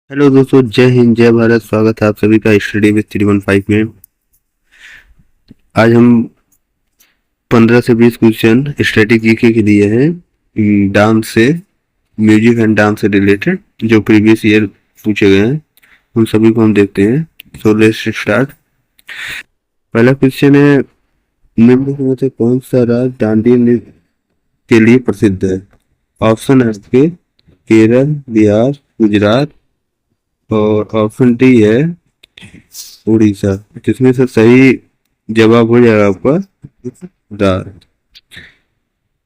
Hello दोस्तों, जय हिंद जय भारत। स्वागत है आप सभी का स्टडी विद 315 में। आज हम 15 से 20 क्वेश्चन स्टैटिक जीके के लिए हैं, डांस से, म्यूजिक एंड डांस से रिलेटेड, जो प्रीवियस ईयर पूछे गए हैं उन सभी को हम देखते हैं। So let's start. पहला क्वेश्चन है, निम्नलिखित में से कौन सा राज्य डांडिया नृत्य के लिए प्रसिद्ध है? ऑप्शन है आपके केरल, बिहार, गुजरात, और ऑप्शन डी है उड़ीसा। जिसमें से सही जवाब हो जाएगा आपका दार।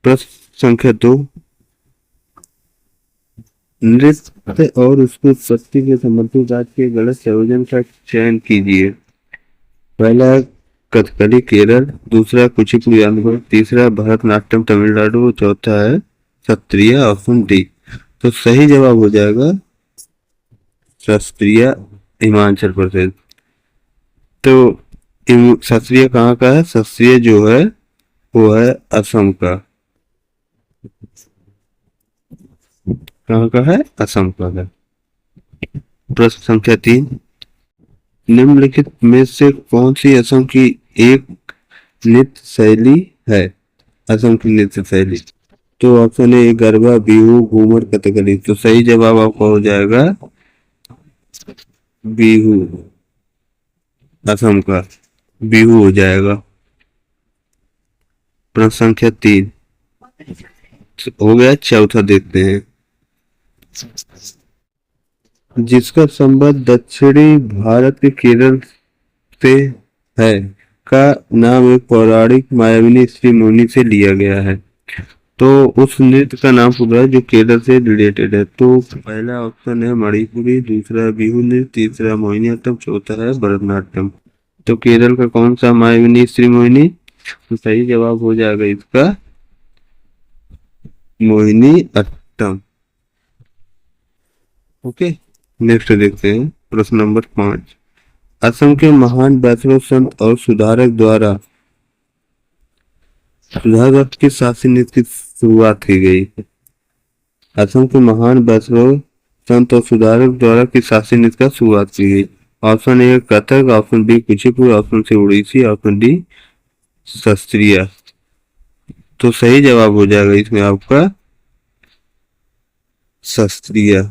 प्रश्न संख्या 2, नृत्य और उसकी उत्पत्ति के संबंधित राज्य के गलत संयोजन का चयन कीजिए। पहला है कथकली केरल, दूसरा कुचिपुड़ी आंध्र प्रदेश, तीसरा भरतनाट्यम तमिलनाडु, चौथा है सत्रिय, ऑप्शन डी। तो सही जवाब हो जाएगा शास्त्रीय, हिमाचल प्रदेश। तो शास्त्रीय कहाँ का है? शास्त्रीय जो है वो है असम का। कहाँ का है? असम का है। प्रश्न संख्या 3, निम्नलिखित में से कौन सी असम की एक नृत्य शैली है? असम की नृत्य शैली। तो ऑप्शन ए गरबा, बिहू, घूमर, कथकली। तो सही जवाब आपका हो जाएगा बिहू, असम का बिहू हो जाएगा। प्रश्न संख्या 3 हो गया। चौथा देखते हैं, जिसका संबंध दक्षिणी भारत के केरल से है का नाम एक पौराणिक मायाविनी स्त्री मुनि से लिया गया है। तो उस नृत्य का नाम पूरा है जो केरल से रिलेटेड है। तो पहला ऑप्शन है मणिपुरी, दूसरा है बिहू नृत्य, तीसरा मोहिनीअट्टम, चौथा है भरतनाट्यम। तो केरल का कौन सा मायाविनी स्त्री मोहिनी? तो सही जवाब हो जाएगा इसका मोहिनीअट्टम। ओके, नेक्स्ट देखते हैं। प्रश्न नंबर 5, असम के महान वैष्णव संत और सुधारक के शासी नृत्य की शुरुआत की गई। असम के महान वैष्णव संत और सुधारक द्वारा की शासी नृत्य का शुरुआत की गई। Option a Kathak, option b Kuchipudi, option c Odissi, option d शास्त्रीय। तो सही जवाब हो जाएगा इसमें आपका शास्त्रीय,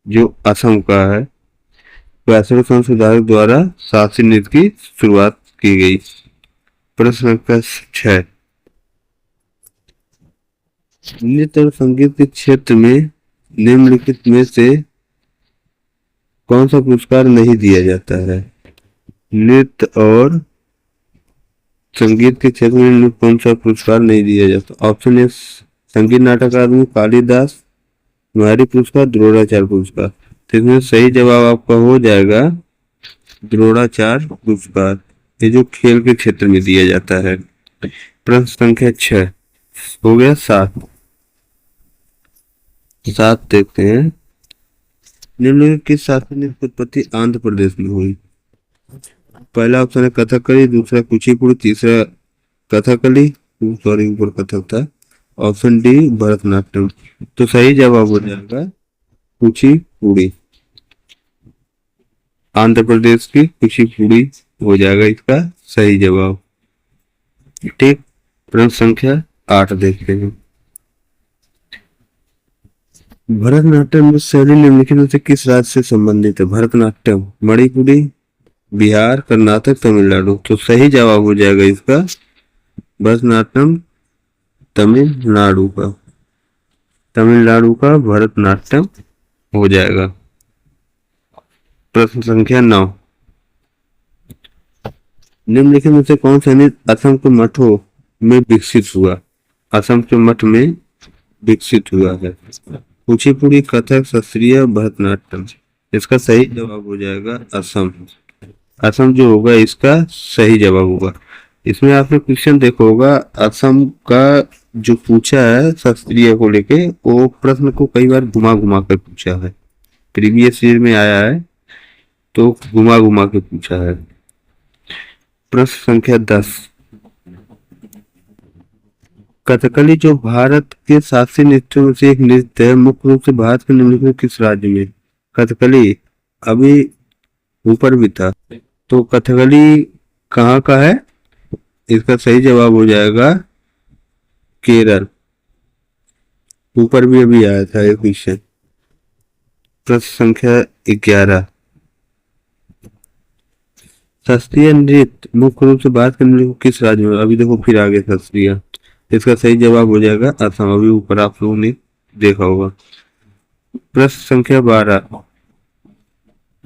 जो असम का है। वैष्णव संत सुधारक द्वारा शासी नृत्य की शुरुआत की गई। प्रश्न संख्या 6, नृत्य और संगीत के क्षेत्र में निम्नलिखित में से कौन सा पुरस्कार नहीं दिया जाता है? नृत्य और संगीत के क्षेत्र में कौन सा पुरस्कार नहीं दिया जाता? ऑप्शन ए संगीत नाटक अकादमी, कालिदास स्मारक पुरस्कार, द्रोणाचार्य पुरस्कार। तो इसमें सही जवाब आपका हो जाएगा द्रोणाचार्य पुरस्कार, ये जो खेल के क्षेत्र में दिया जाता है। प्रश्न संख्या 6 हो गया। 7 देखते हैं, निम्नलिखित किस शास्त्रीय नृत्य की उत्पत्ति आंध्र प्रदेश में हुई? पहला ऑप्शन है कथकली, दूसरा कुचिपुड़ी, तीसरा कथकली, सॉरी ऊपर कथक था, ऑप्शन डी भरतनाट्यम। तो सही जवाब हो जाएगा कुचिपुड़ी, आंध्र प्रदेश की कुचिपुड़ी हो जाएगा इसका सही जवाब। ठीक। प्रश्न संख्या 8 देखते हैं, भरतनाट्यम में शैली निम्नलिखित में से किस राज्य से संबंधित है? भरतनाट्यम मणिपुरी, बिहार, कर्नाटक, तमिलनाडु। तो सही जवाब हो जाएगा इसका भरतनाट्यम तमिलनाडु का भरतनाट्यम हो जाएगा। प्रश्न संख्या 9, निम्नलिखित में से कौन सा नृत्य असम के मठों में विकसित हुआ? असम के मठ में विकसित हुआ है। कुचिपुड़ी, कथक, शास्त्रीय, भरतनाट्यम। इसका सही जवाब हो जाएगा असम। असम जो होगा इसका सही जवाब होगा। इसमें आपने क्वेश्चन देखा होगा, असम का जो पूछा है शास्त्रीय को लेके, वो प्रश्न को कई बार घुमा घुमा कर पूछा है। प्रीवियस ईयर में आया है तो घुमा घुमा के पूछा है। प्रश्न संख्या 10, कथकली जो भारत के शास्त्रीय नृत्यों में से एक नृत्य है, मुख्य रूप से भारत के निम्नलिखित किस राज्य में कथकली अभी ऊपर भी था, तो कथकली कहाँ का है? इसका सही जवाब हो जाएगा केरल। ऊपर भी अभी आया था एक क्वेश्चन। प्रश्न संख्या 11। शास्त्रीय नृत्य मुख्य रूप से बात करने को किस राज्य में? अभी देखो फिर आगे शास्त्रीय। इसका सही जवाब हो जाएगा असम। अभी ऊपर आप लोगों ने देखा होगा। प्रश्न संख्या 12।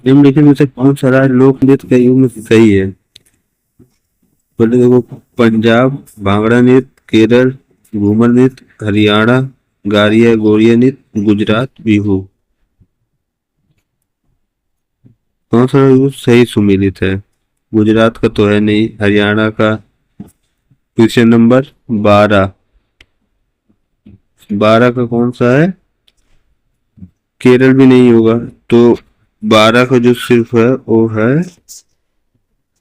निम्नलिखित में से कौन सा राज्य लोक नृत्य का युग में सही है? बोले देखो, पंजाब भांगड़ा नृत्य, केरल घूमर नृत्य, हरियाणा गारिया गोरिया नृत्य, गुजरात बिहू। कौन सा युग सही सुमेलित है? गुजरात का तो है नहीं, हरियाणा का। Question number 12। 12 का कौन सा है? केरल भी नहीं होगा, तो 12 का जो सिर्फ है वो है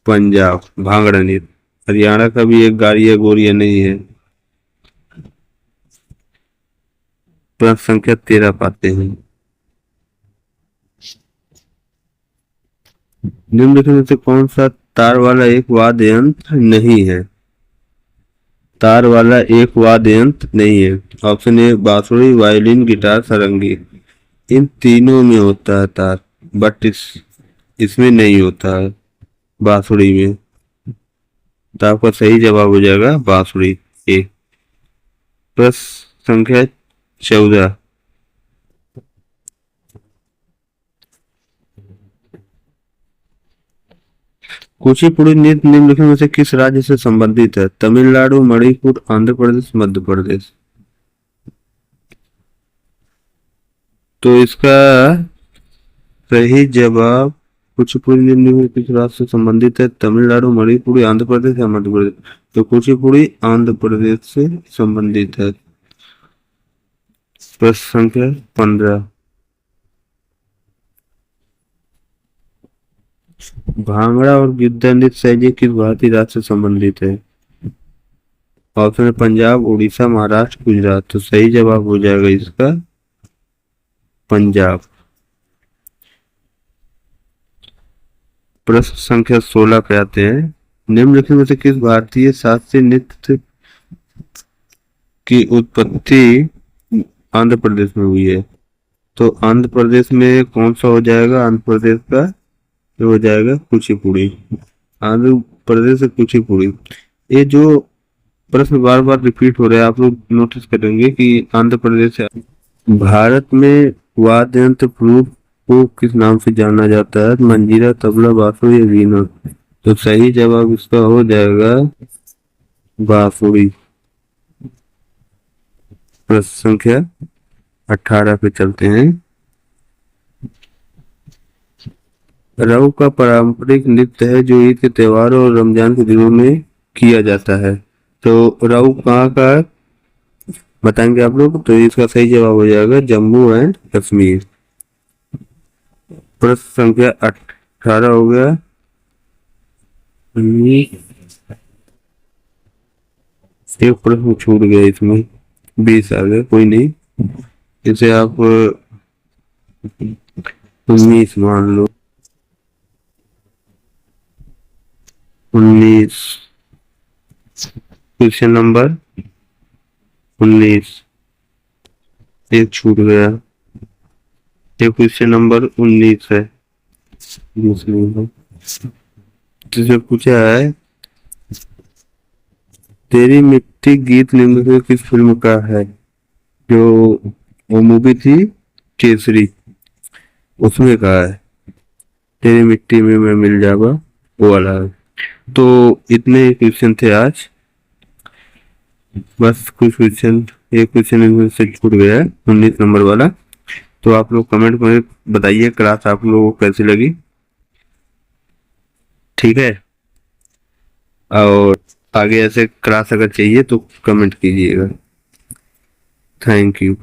पंजाब भांगड़ा नृत्य। हरियाणा का भी एक गारिया गोरिया नहीं है। प्रश्न संख्या 13 पाते हैं। निम्नलिखित में से कौन सा तार वाला एक वाद्य यंत्र नहीं है? तार वाला एक वाद्य यंत्र नहीं है। ऑप्शन ए बांसुरी, वायलिन, गिटार, सारंगी। इन तीनों में होता है तार, बट इसमें नहीं होता है, बांसुरी में। तो आपका सही जवाब हो जाएगा बांसुरी ए। प्रश्न संख्या 14। कुचिपुड़ी नृत्य निम्नलिखित में से किस राज्य से संबंधित है? तमिलनाडु, मणिपुर, आंध्र प्रदेश, मध्य प्रदेश। तो इसका सही जवाब कुचिपुड़ी नृत्य में किस राज्य से संबंधित है? तमिलनाडु, मणिपुर, आंध्र प्रदेश या मध्य प्रदेश। तो कुचिपुड़ी आंध्र प्रदेश से संबंधित है। प्रश्न संख्या 15। भांगड़ा और गिद्दा नृत्य शैली किस भारतीय राज्य से संबंधित है? ऑप्शन है पंजाब, उड़ीसा, महाराष्ट्र, गुजरात। तो सही जवाब हो जाएगा इसका पंजाब। प्रश्न संख्या 16 पे आते हैं। निम्नलिखित में से किस भारतीय शास्त्रीय नृत्य की उत्पत्ति आंध्र प्रदेश में हुई है? तो आंध्र प्रदेश में कौन सा हो जाएगा? आंध्र प्रदेश का जो हो जाएगा कुचिपुड़ी। आंध्र प्रदेश से कुचिपुड़ी। ये जो प्रश्न बार बार रिपीट हो रहा है, आप लोग नोटिस करेंगे कि आंध्र प्रदेश से। भारत में वाद्य यंत्र प्रमुख को किस नाम से जाना जाता है? मंजीरा, तबला, बांसुरी या वीणा। तो सही जवाब इसका हो जाएगा बांसुरी। प्रश्न संख्या 18 पे चलते हैं। रऊ का पारंपरिक नृत्य है जो ईद के त्योहारों और रमजान के दिनों में किया जाता है। तो रऊ कहाँ का है बताएंगे आप लोग? तो इसका सही जवाब हो जाएगा जम्मू एंड कश्मीर। प्रश्न संख्या 18 हो गया। 19 एक प्रश्न छूट गया, इसमें 20 आ गया, कोई नहीं, इसे आप 19 मान लो। 19 क्वेश्चन नंबर 19 एक छूट गया। ये क्वेश्चन नंबर 19 है। जिसे पूछा है तेरी मिट्टी गीत निम्न में किस फिल्म का है? जो वो मूवी थी केसरी, उसमें कहा है तेरी मिट्टी में मैं मिल जाऊंगा, वो वाला है। तो इतने क्वेश्चन थे आज, बस कुछ क्वेश्चन, एक क्वेश्चन इनमें से छूट गया है 19 नंबर वाला। तो आप लोग कमेंट में बताइए क्लास आप लोगों को कैसी लगी, ठीक है? और आगे ऐसे क्लास अगर चाहिए तो कमेंट कीजिएगा। Thank you.